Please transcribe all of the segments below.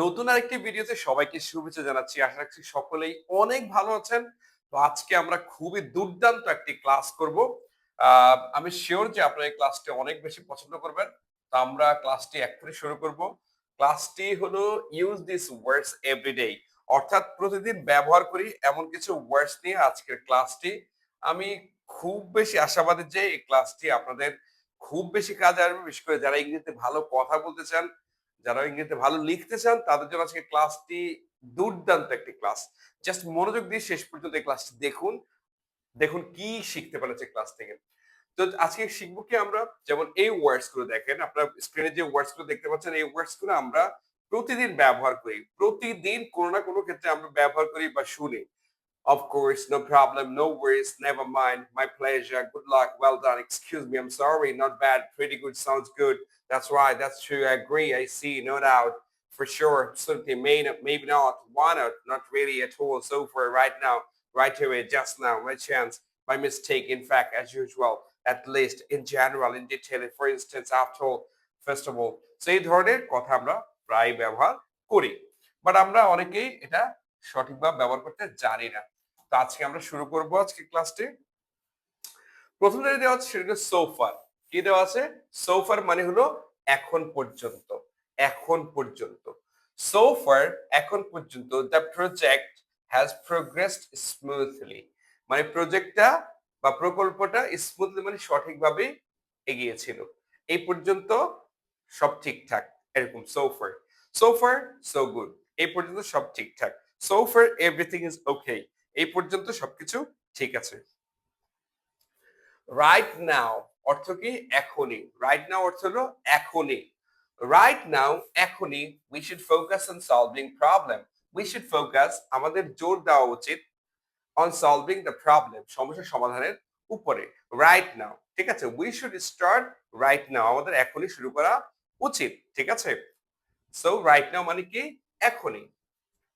নতুন আরেকটি ভিডিওতে সবাইকে শুভেচ্ছা জানাচ্ছি। আশা রাখছি সকলেই অনেক ভালো আছেন। তো আজকে আমরা খুবই দুর্দান্ত একটি ক্লাস করব। আমি সিওর যে আপনারা এই ক্লাসটি অনেক বেশি পছন্দ করবেন। তো আমরা ক্লাসটি এক্ষুনি শুরু করব। ক্লাসটি হলো ইউজ দিস ওয়ার্ডস এভরিডে। অর্থাৎ প্রতিদিন ব্যবহার করি এমন কিছু ওয়ার্ডস নিয়ে আজকের ক্লাসটি। আমি খুব বেশি আশাবাদী যে এই ক্লাসটি আপনাদের খুব বেশি কাজে আসবে। বিশেষ করে যারা ইংরেজিতে ভালো কথা বলতে চান, যারা ইংরেজিতে ভালো লিখতে চান তাদের জন্য আজকে ক্লাসটি দুর্দান্ত একটি ক্লাস। জাস্ট মনোযোগ দিয়ে শেষ পর্যন্ত এই ক্লাসটি দেখুন। দেখুন কি শিখতে পারছে ক্লাস থেকে। তো আজকে শিখবো কি আমরা, যেমন এই ওয়ার্ডস গুলো দেখেন, আপনার স্ক্রিনে যে ওয়ার্ডস গুলো দেখতে পাচ্ছেন এই ওয়ার্ডস গুলো আমরা প্রতিদিন ব্যবহার করি। প্রতিদিন কোনো না কোনো ক্ষেত্রে আমরা ব্যবহার করি বা শুনি। Of course, no problem, no worries, never mind, my pleasure, good luck, well done, excuse me, I'm sorry, not bad, pretty good, sounds good, that's right, that's true, I agree, I see, no doubt, for sure, absolutely, maybe not, why not really at all, so for right now, right away, just now, my chance, by mistake, in fact, as usual, at least, in general, in detail, for instance, after all, first of all, so এই ধরনের কথা আমরা প্রায় ব্যবহার করি, but আমরা অনেকেই এটা সঠিকভাবে ব্যবহার করতে জানি না। তো আজকে আমরা শুরু করব আজকে ক্লাসটি। প্রথম যেটা দেওয়া আছে সেটা হলো সোফার। কি দেওয়া আছে? সোফার মানে হলো এখন পর্যন্ত। এখন পর্যন্ত। সোফার এখন পর্যন্ত the project has progressed smoothly. মানে প্রজেক্টটা বা প্রকল্পটা স্মুথলি মানে সঠিকভাবে এগিয়েছিল। এই পর্যন্ত সব ঠিকঠাক, এরকম সোফার। সোফার সো গুড। এই পর্যন্ত সব ঠিকঠাক। সোফার এভরিথিং ইজ ওকে। এই পর্যন্ত সবকিছু ঠিক আছে। রাইট নাও অর্থ কি? এখনই। রাইট নাও অর্থ হলো এখনই। রাইট নাও এখনই we should focus on solving problem. We should focus, আমাদের জোর দেওয়া উচিত, অন সলভিং দ্য প্রবলেম, সমস্যার সমাধানের উপরে। রাইট নাও, ঠিক আছে? We should start right now, আমাদের এখনই শুরু করা উচিত, ঠিক আছে? সো রাইট নাও মানে কি? এখনই।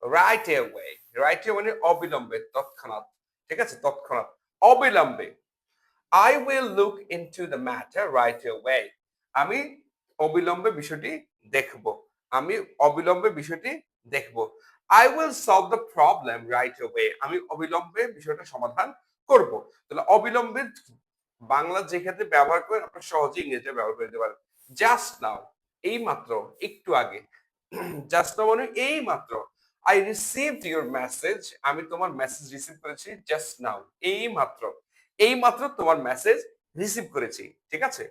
রাইট অ্যাওয়ে, রাইট অ্যাওয়ে মানে অবিলম্বে, তৎক্ষণাৎ, ঠিক আছে? তৎক্ষণাৎ, অবিলম্বে। I will look into the matter right away. আমি অবিলম্বে বিষয়টি দেখব। আমি অবিলম্বে বিষয়টি দেখব। I will solve the problem right away. আমি অবিলম্বে বিষয়টা সমাধান করব। তাহলে অবিলম্বে বাংলা যে ক্ষেত্রে ব্যবহার করেন আপনারা সহজেই ইংরেজিতে ব্যবহার করে দিতে পারেন। জাস্ট নাও, এই মাত্র, একটু আগে। জাস্ট নাও মানে এই মাত্র। I received your message. আমি তোমার মেসেজ রিসিভ করেছি জাস্ট নাও, এই মাত্র। এই মাত্র তোমার মেসেজ রিসিভ করেছি, ঠিক আছে?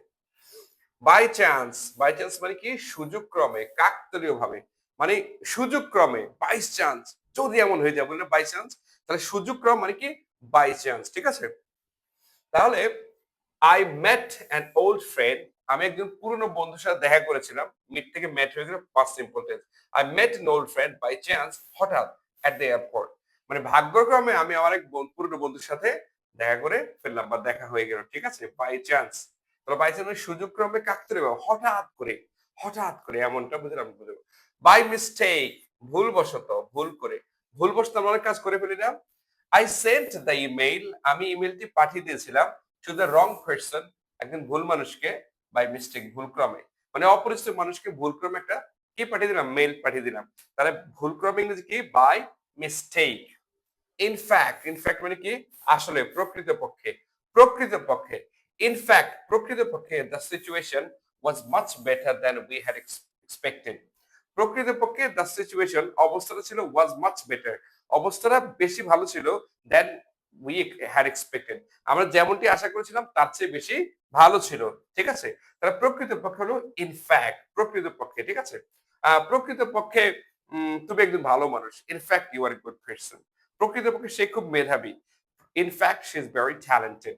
বাই চান্স, বাই চান্স মানে কি? সুযোগ ক্রমে, কাকতালীয় ভাবে, মানে সুযোগ ক্রমে, বাই চান্স, যদি এমন হয়ে যায়, বললে বাই চান্স, তাহলে সুযোগ ক্রম মানে কি? বাই চান্স, ঠিক আছে? তাহলে I met an old friend, আমি একজন পুরনো বন্ধুর সাথে দেখা করেছিলাম। মিট থেকে মেট হয়ে গেল past simple tense. I met an old friend by chance, হঠাৎ, এট দ্য এয়ারপোর্ট। মানে ভাগ্যক্রমে আমি আমার এক পুরনো বন্ধুর সাথে দেখা করে ফেললাম বা দেখা হয়ে গেল, ঠিক আছে? By chance. তাহলে বাই চান্স মানে সুযোগ ক্রমে, কাকতালীয়, হঠাৎ করে, হঠাৎ করে, এমনটা বুঝলাম, বুঝলাম। বাই মিস্টেক, ভুলবশত, ভুল করে, ভুলবশত আমরা অনেক কাজ করে ফেলি না? আই সেন্ট দ্য ইমেইল, আমি ইমেইলটি পাঠিয়ে দিয়েছিলাম টু দ্য রং পারসন, একজন ভুল মানুষকে, বাই মিস্টেক, ভুলক্রমে। মানে অপরিচিত মানুষকে ভুলক্রমে একটা কি পাঠিয়ে দিলাম? মেইল পাঠিয়ে দিলাম। তাহলে ভুলক্রমে ইংরেজি কি? By mistake. ইনফ্যাক্ট, ইনফ্যাক্ট মানে কি? আসলে, প্রকৃতপক্ষে, প্রকৃতপক্ষে। ইনফ্যাক্ট, প্রকৃতপক্ষে the situation was much better than we had expected. প্রকৃতপক্ষে দ্য সিচুয়েশন, অবস্থাটা ছিল, ওয়াজ মাচ বেটার, অবস্থাটা বেশি ভালো ছিল, দেন উই হ্যাড এক্সপেক্টেড, আমরা যেমনটি আশা করেছিলাম তার চেয়ে বেশি ভালো ছিল, ঠিক আছে? তাহলে প্রকৃতপক্ষে হলো ইনফ্যাক্ট, প্রকৃতপক্ষে, ঠিক আছে? প্রকৃতপক্ষে তুমি একজন ভালো মানুষ। In fact you are a good person. প্রকৃতপক্ষে সে খুব মেধাবী। In fact she is very talented.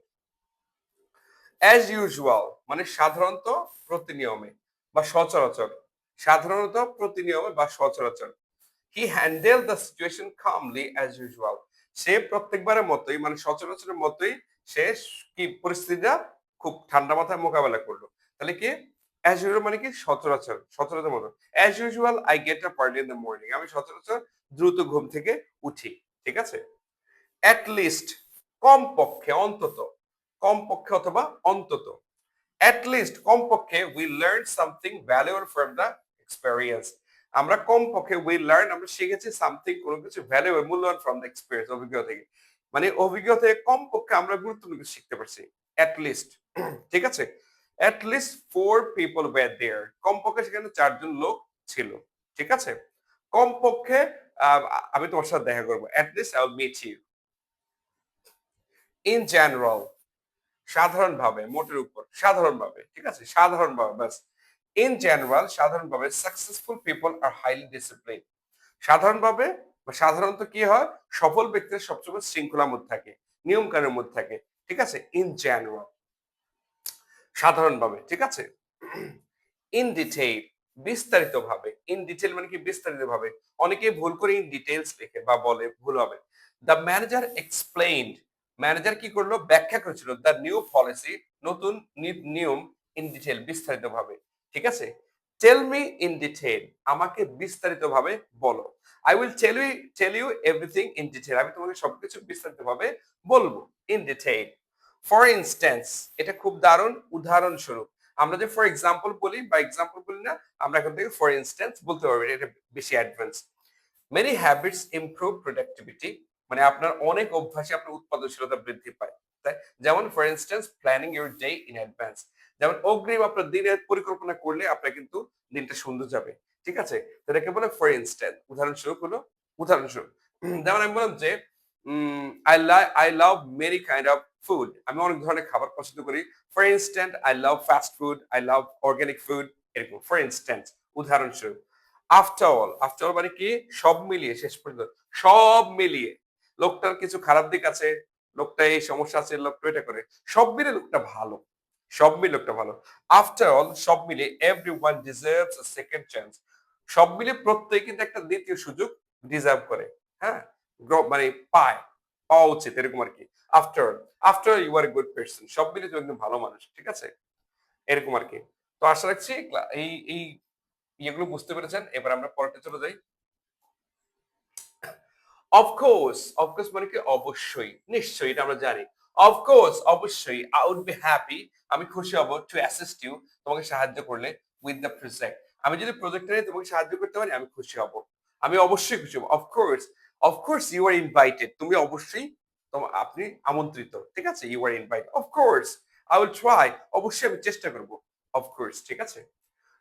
As usual মানে সাধারণত, প্রতিনিয়মে বা সচরাচর। সাধারণত, প্রতিনিয়মে বা সচরাচর। He handle the situation calmly as usual. সে প্রত্যেকবারের মতোই, মানে সচরাচরের মতোই, সে কি পরিস্থিতিটা খুব ঠান্ডা মাথায় মোকাবেলা করলো। তাহলে কি? অ্যাজ ইউজুয়াল মানে কি? সচরাচর, সচরাচর মতো। As usual I get up early in the morning, আমি সচরাচর দ্রুত ঘুম থেকে উঠি, ঠিক আছে? অ্যাট লিস্ট, কমপক্ষে, অন্তত, কমপক্ষে অথবা অন্তত। অ্যাট লিস্ট, কমপক্ষে, we learn something valuable from the experience, আমরা কমপক্ষে উই লার্ন আমরা শিখেছি সামথিং কোনো কিছু ভ্যালুয়েবল মূল্যবান ফ্রম দ্য এক্সপেরিয়েন্স অভিজ্ঞতা থেকে। মানে অভিজ্ঞতা থেকে কমপক্ষে আমরা গুরুত্বপূর্ণ কিছু শিখতে পারছি। এট লিস্ট ঠিক আছে? এট লিস্ট 4 পিপল ওয়্যার দেয়ার। কমপক্ষে সেখানে ৪ জন লোক ছিল। ঠিক আছে? কমপক্ষে আ আমি তোমার সাথে দেখা করব। At least I will meet you. In general সাধারণভাবে, মোটের উপর, সাধারণভাবে, ঠিক আছে? সাধারণভাবে ব্যাস। ইন জেনারেল সাধারণভাবে successful people are highly discipline. সাধারণভাবে বা সাধারণত কি হয়? সফল ব্যক্তিরা সবসময় শৃঙ্খলার মধ্যে থাকে, নিয়ম কানুনের মধ্যে থাকে। ঠিক আছে? ইন জেনারেল সাধারণভাবে, ঠিক আছে? ইন ডিটেইল বিস্তারিতভাবে। ইন ডিটেইল মানে কি বিস্তারিতভাবে। অনেকেই ভুল করে ইন ডিটেইলস লেখে বা বলে ভুল হবে। দ্য ম্যানেজার এক্সপ্লেইনড ম্যানেজার কি করলো? ব্যাখ্যা করেছিল দ্য নিউ পলিসি নতুন নিয়ম ইন ডিটেইল বিস্তারিতভাবে। ঠিক আছে? টেল মি ইন ডিটেইল আমাকে বিস্তারিতভাবে বলো। I will tell you everything in detail আমি তোমাকে সবকিছু বিস্তারিতভাবে বলবো ইন ডিটেইল। ফর ইনস্ট্যান্স এটা খুব দারুণ উদাহরণস্বরূপ। আমরা যে ফর এক্সাম্পল বলি বা এক্সাম্পল বলি না, আমরা এখন থেকে ফর ইনস্ট্যান্স বলতে পারবো। এটা বেশি advance. Many habits improve productivity মানে আপনার অনেক অভ্যাসে আপনার উৎপাদনশীলতা বৃদ্ধি পায়। তাই যেমন for instance planning your day in advance যেমন অগ্রিম আপনার দিনের পরিকল্পনা করলে আপনার কিন্তু দিনটা সুন্দর যাবে। ঠিক আছে? তো এটাকে বলে ফর ইনস্ট্যান্স উদাহরণস্বরূপ হলো উদাহরণস্বরূপ। যেমন আমি বললাম যে I love many kind of food আমি অনেক ধরনের খাবার পছন্দ করি। For instant I love fast food I love organic food এরকম ফর ইনস্ট্যান্স উদাহরণস্বরূপ। আফটার অল মানে কি সব মিলিয়ে শেষ পর্যন্ত সব মিলিয়ে লোকটার কিছু খারাপ দিক আছে, লোকটা এই সমস্যা আছে, লোকটা এটা করে, সব মিলে লোকটা ভালো, সব মিলে লোকটা ভালো। আফটার অল সব মিলে এভরিওয়ান ডিজার্ভস আ সেকেন্ড চান্স সব মিলে প্রত্যেকে কিন্তু একটা দ্বিতীয় সুযোগ ডিজার্ভ করে। হ্যাঁ, মানে পায়, পাওয়া উচিত এরকম আর কি। After after you are a good person সব মিলে তুমি একদম ভালো মানুষ। ঠিক আছে? এরকম আর কি। তো আশা রাখছি এই ইয়েগুলো বুঝতে পেরেছেন। এবার আমরা পরেরটা চলে যাই। অফকোর্স মানে কি অবশ্যই, নিশ্চয়ই এটা আমরা জানি। অফকোর্স অবশ্যই আই উড বি হ্যাপি আমি খুশি হব টু অ্যাসিস্ট ইউ তোমাকে সাহায্য করলে উইথ দ্য প্রজেক্ট। আমি যদি প্রজেক্টে নিয়ে তোমাকে সাহায্য করতে পারি আমি খুশি হব। আমি অবশ্যই খুশি হব। অফকোর্স ইউ আর ইনভাইটেড তুমি অবশ্যই আপনি আমন্ত্রিত। ঠিক আছে? You are invited. Of course I will try অবশ্যই আমি চেষ্টা করব। অফকোর্স ঠিক আছে?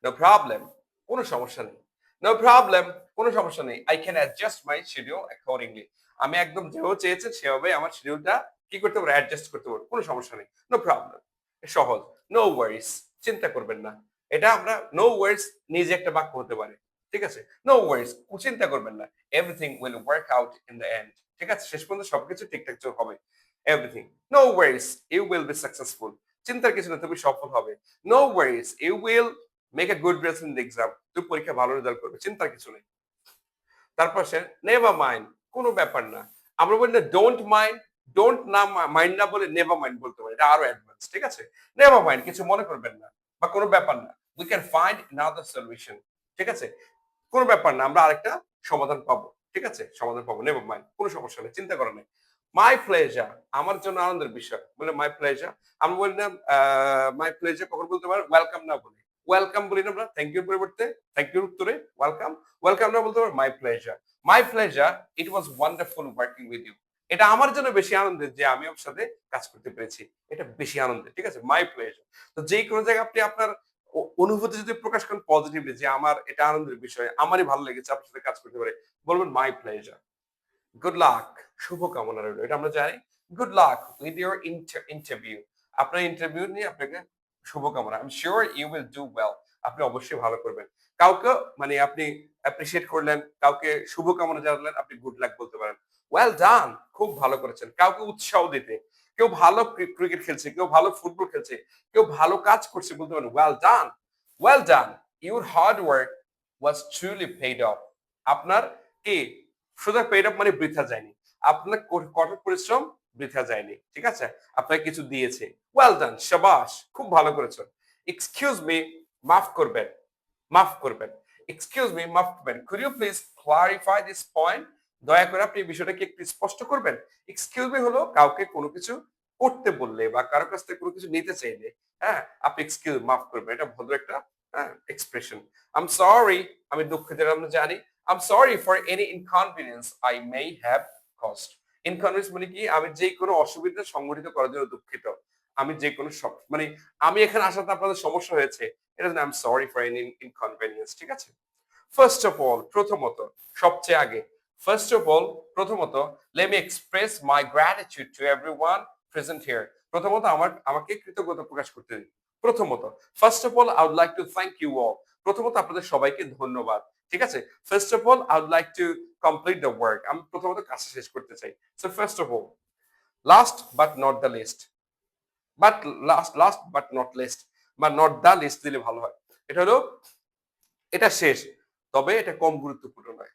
নো প্রবলেম কোনো সমস্যা নেই। নো প্রবলেম কোনো সমস্যা নেই। I can adjust my schedule accordingly আমি একদম যেভাবে চেয়েছেন সেভাবে আমার শিডিউলটা কি করতে পারবো অ্যাডজাস্ট করতে পারবো কোনো সমস্যা নেই। নো প্রবলেম সহজ। নো ওয়ারিস চিন্তা করবেন না। এটা আমরা নো ওয়ারিস নিজে একটা বাক্য হতে পারে। ঠিক আছে? নো ওয়ারিস চিন্তা করবেন না। Everything will work out in the end ঠিক আছে? শেষ পর্যন্ত সবকিছু ঠিকঠাক হবে। Everything no worries you will be successful চিন্তার কিছু না তুমি সফল হবে। No worries you will make a good result in the exam তুমি পরীক্ষা ভালো রেজাল্ট করবে চিন্তার কিছু নেই। তারপর সে নেভার মাইন্ড কোনো ব্যাপার না। আমরা বলি না ডোন্ট মাইন্ড ডোন্ট না মাইন্ড না বলে নেভার মাইন্ড বলতে পারি। এটা আরো অ্যাডভান্স। ঠিক আছে? নেভার মাইন্ড কিছু মনে করবেন না বা কোনো ব্যাপার না। We can find another solution. ঠিক আছে? কোনো ব্যাপার না আমরা আরেকটা সমাধান পাবো। ঠিক আছে? সমাধান পাবো। নেভার মাইন্ড কোনো সমস্যা নেই। চিন্তা করার নেই। মাই প্লেজার আমার জন্য আনন্দের বিষয়। বলে মাই প্লেজার আমরা বলি না মাই প্লেজার কখন বলতে পারি ওয়েলকাম না বলি। ওয়েলকাম বলি না আমরা থ্যাংক ইউর পরিবর্তে থ্যাংক ইউর উত্তরে ওয়েলকাম ওয়েলকাম না বলতে পারি my pleasure. My pleasure it was wonderful working with you এটা আমার জন্য বেশি আনন্দের যে আমি ওর সাথে কাজ করতে পেরেছি। এটা বেশি আনন্দের। ঠিক আছে? My pleasure. তো যেই কোনো জায়গায় আপনি আপনার অনুভূতি যদি প্রকাশ করেন পজিটিভলি যে আমার এটা আনন্দের বিষয় আমারই ভালো লেগেছে আপনার সাথে কাজ করতে পারে বলবেন মাই প্লেজার। গুড লাক শুভকামনা রইল এটা আমরা জানি। Good luck with your interview আপনার ইন্টারভিউ নিয়ে আপনাকে শুভকামনা। I am sure you will do well আপনি অবশ্যই ভালো করবেন। কাউকে মানে আপনি অ্যাপ্রিশিয়েট করলেন, কাউকে শুভকামনা জানালেন, আপনি গুড লাক বলতে পারেন। ওয়েল ডান খুব ভালো করেছেন। কাউকে উৎসাহ দিতে, কেউ ভালো ক্রিকেট খেলছে, কেউ ভালো ফুটবল খেলছে, কেউ ভালো কাজ করছে বলতে পারেন well done your hard work was truly paid of আপনার কি সুতরাং পেইড অফ মানে বৃথা যায়নি। আপনার কঠোর পরিশ্রম বৃথা যায়নি। ঠিক আছে? আপনাকে কিছু দিয়েছে। ওয়েল ডান শাবাশ খুব ভালো করেছেন। এক্সকিউজ মি মাফ করবেন মাফ করবেন। এক্সকিউজ মি মাফ করবেন। Could you please clarify this point দয়া করে আপনি এই বিষয়টাকে একটু স্পষ্ট করবেন। এক্সকিউজ মি হলো কাউকে কোনো কিছু করতে বললে বা কারো কাছ থেকে কোনো কিছু নিতে চাইলে হ্যাঁ আপনি এক্সকিউজ মাফ করবেন এটা ভদ্র একটা হ্যাঁ, এক্সপ্রেশন। আই এম সরি, আমি দুঃখিত, আমরা জানি। I am sorry for any inconvenience I may have cost. Inconvenience মানে কি, আমি যে কোনো অসুবিধা সংঘটিত করার জন্য দুঃখিত। আমি যে কোনো মানে আমি এখানে আসাতে আপনাদের সমস্যা হয়েছে, এটা জন্য I am sorry for any inconvenience, ঠিক আছে? ফার্স্ট অফ অল, প্রথমত, সবচেয়ে আগে, ফার্স্ট অফ অল, প্রথমত, let me express my gratitude to everyone present here. প্রথমত আমাকে কৃতজ্ঞতা প্রকাশ করতে দিন। প্রথমত, first of all I would like to thank you all. প্রথমত আপনাদের সবাইকে ধন্যবাদ, ঠিক আছে? First of all I would like to complete the work. আমি প্রথমত কাজটা শেষ করতে চাই। So first of all, last but not the least, but last but not least, বা নট দ্য লিস্ট দিলে ভালো হয়। এটা হলো, এটা শেষ, তবে এটা কম গুরুত্বপূর্ণ নয়।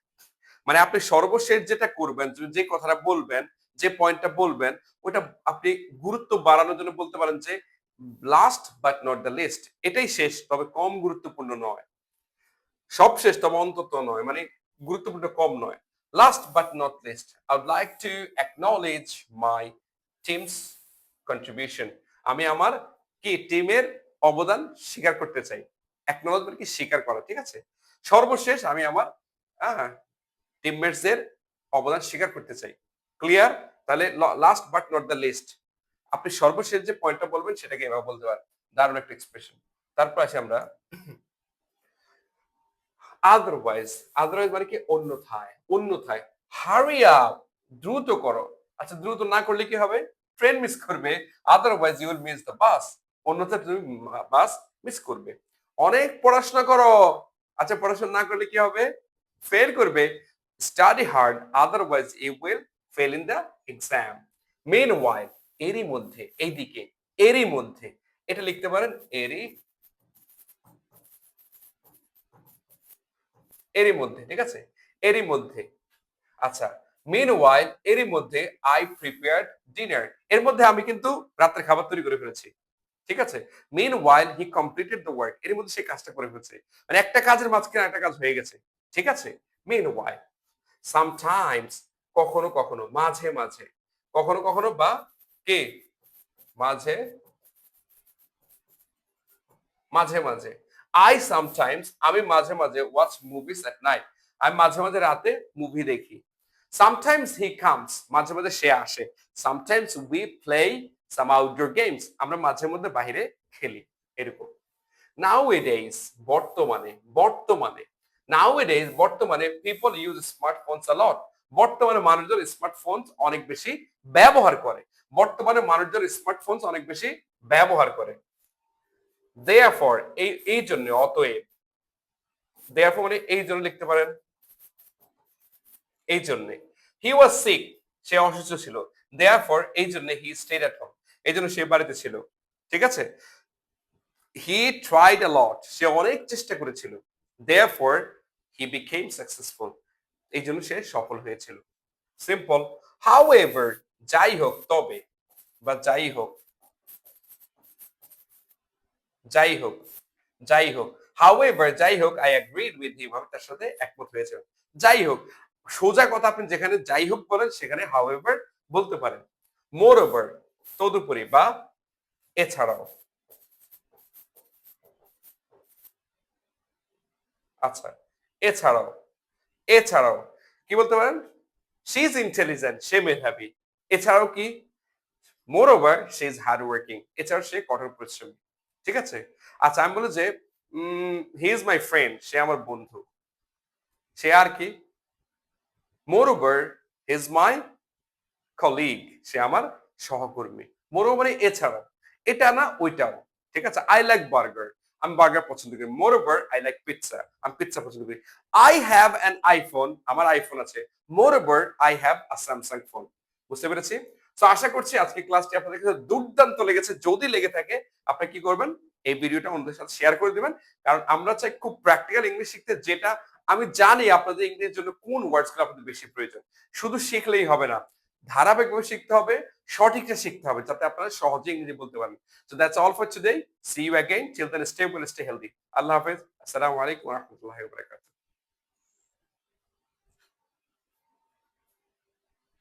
মানে আপনি সর্বশেষ যেটা করবেন, যে কথাটা বলবেন, যে পয়েন্টটা বলবেন, ওটা আপনি গুরুত্ব বাড়ানোর জন্য বলতে পারেন যে last but not the least, এটাই শেষ তবে কম গুরুত্বপূর্ণ নয়। সব শেষ তবে অন্তত নয়, মানে গুরুত্বপূর্ণ কম নয়। Last but not least, I would like to acknowledge my team's contribution. আমি আমার কি টিমের অবদান স্বীকার করতে চাই। অ্যাকনলেজ মানে কি, স্বীকার করা, ঠিক আছে? সর্বশেষ আমি আমার টিমমেটসদের অবদান স্বীকার করতে চাই। ক্লিয়ার? তাহলে last but not the least, আপনি সর্বশেষ যে পয়েন্টটা বলবেন সেটাকে এভাবে বলতে পারেন। দারুণ একটা এক্সপ্রেশন। তারপর আসি আমরা আদারওয়াইজ। আদারওয়াইজ মানে কি, অন্যথায়, অন্যথায়। হারি আপ, দ্রুত করো। আচ্ছা, দ্রুত না করলে কি হবে? ট্রেন মিস করবে। Otherwise you will miss the bus. অন্যথায় তুমি বাস মিস করবে। অনেক পড়াশোনা করো। আচ্ছা, পড়াশোনা না করলে কি হবে? ফেল করবে। Study hard, otherwise you will fail in the exam. Meanwhile, এরই মধ্যে, এইদিকে, এরই মধ্যে, এটা লিখতে পারেন এরই, এরই মধ্যে, ঠিক আছে? এরই মধ্যে। আচ্ছা, মিনওয়াইল, এরই মধ্যে, আই প্রিপেয়ার্ড ডিনার, এর মধ্যে আমি কিন্তু রাতের খাবার তৈরি করে ফেলেছি, ঠিক আছে? Meanwhile he completed the work, এর মধ্যে সে কাজটা করে ফেলছে। মানে একটা কাজের মাঝখানে একটা কাজ হয়ে গেছে, ঠিক আছে? মিনওয়াইল। সামটাইমস, কখনো কখনো, মাঝে মাঝে, কখনো কখনো বা কে, মাঝে, মাঝে মাঝে। আই সামটাইমস, আমি মাঝে মাঝে, ওয়াচ মুভিজ এট নাইট, আমি মাঝে মাঝে রাতে মুভি দেখি। সামটাইমস হি কামস, মাঝে মাঝে সে আসে। Sometimes we play some outdoor games, আমরা মাঝে মধ্যে বাইরে খেলি, এরকম। নাও এডেজ, বর্তমানে, বর্তমানে, নাও এডেজ, বর্তমানে, পিপল ইউজ স্মার্টফোনস আ লট, বর্তমানে মানুষজন স্মার্টফোন অনেক বেশি ব্যবহার করে। বর্তমানে মানুষজন স্মার্টফোন অনেক বেশি ব্যবহার করে। দেয়ারফর, এই জন্য, অতএব। দেয়ারফর মানে এই জন্য লিখতে পারেন, এই জন্য। হি ওয়াজ সিক, সে অসুস্থ ছিল। দেয়ারফর, এই জন্য, হি স্টেড এট হোম, এই জন্য সে বাড়িতে ছিল, ঠিক আছে? হি ট্রাইড আ লট, সে অনেক চেষ্টা করেছিল। দেয়ারফর, হি বিকেম সাকসেসফুল, এই জন্য সে সফল হয়েছিল। সিম্পল। হাউ এভার, যাই হোক, তবে, বা যাই হোক, যাই হোক, যাই হোক। হাউএভার, যাই হোক, আই এগ্রিড উইথ হিম, আমি তার সাথে একমত হয়েছে। যাই হোক, সোজা কথা, আপনি যেখানে যাই হোক বলেন সেখানে হাউএভার বলতে পারেন। মোর ওভার, তদুপরি বা এছাড়াও। আচ্ছা, এছাড়াও, এছাড়াও কি বলতে পারেন? শি ইজ ইন্টেলিজেন্ট, সে মেধাবী। এছাড়াও কি? মোর over she is hard working, এছাড়াও সে কঠোর পরিশ্রমী, ঠিক আছে? আচ্ছা, আমি বলি যে হি ইজ মাই ফ্রেন্ড, সে আমার বন্ধু। সে আর কি? মোরওভার ইজ মাই কলিগ, সে আমার সহকর্মী। মোরওভার মানে এছাড়াও, এটা না ওইটাও, ঠিক আছে? আই লাইক বার্গার, আমি বার্গার পছন্দ করি। মোরওভার আই লাইক পিৎজা, আমি পিৎজা পছন্দ করি। আই হ্যাভ অ্যান আইফোন, আমার আইফোন আছে। Moreover I have a Samsung phone. বুঝতে পেরেছি? তো আশা করছি আজকে ক্লাসটি আপনাদের কাছে দুর্দান্ত লেগেছে। যদি লেগে থাকে, আপনি কি করবেন? এই ভিডিওটা অন্যদের সাথে শেয়ার করে দিবেন। কারণ আমরা চাই খুব প্র্যাকটিক্যাল ইংলিশ শিখতে, যেটা আমি জানি আপনাদের ইংরেজির জন্য কোন ওয়ার্ডস গুলো আপনাদের বেশি প্রয়োজন। শুধু শিখলেই হবে না, ধারাবাহিকভাবে শিখতে হবে, সঠিকটা শিখতে হবে, যাতে আপনারা সহজে ইংরেজি বলতে পারেন। So that's all for today. See you again. Till then, stay well, stay healthy. Allah Hafiz. Assalamu alaikum wa rahmatullahi wa barakatuh.